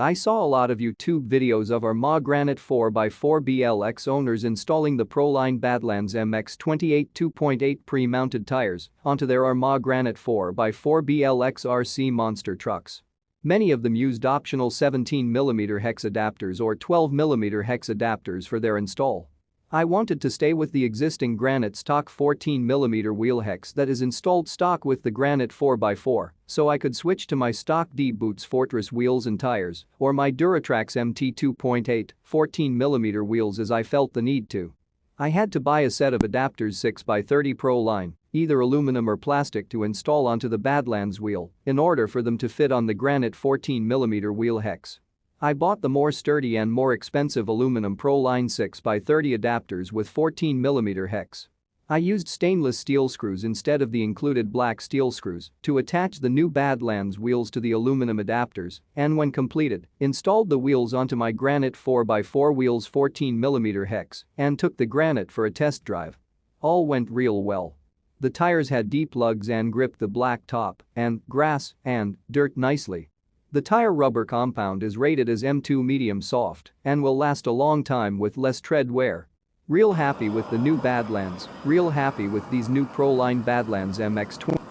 I saw a lot of YouTube videos of ARRMA GRANITE 4x4 BLX owners installing the Proline Badlands MX28 2.8 pre-mounted tires onto their ARRMA GRANITE 4x4 BLX RC monster trucks. Many of them used optional 17mm hex adapters or 12mm hex adapters for their install. I wanted to stay with the existing GRANITE stock 14mm wheel hex that is installed stock with the GRANITE 4x4, so I could switch to my stock D-Boots Fortress wheels and tires or my Duratrax MT 2.8 14mm wheels as I felt the need to. I had to buy a set of adapters 6x30 Proline, either aluminum or plastic, to install onto the Badlands wheel in order for them to fit on the GRANITE 14mm wheel hex. I bought the more sturdy and more expensive aluminum Proline 6x30 adapters with 14mm hex. I used stainless steel screws instead of the included black steel screws to attach the new Badlands wheels to the aluminum adapters and, when completed, installed the wheels onto my GRANITE 4x4 wheels 14mm hex and took the GRANITE for a test drive. All went real well. The tires had deep lugs and gripped the black top and grass and dirt nicely. The tire rubber compound is rated as M2 medium soft and will last a long time with less tread wear. Real happy with the new Badlands, real happy with these new Proline Badlands MX28.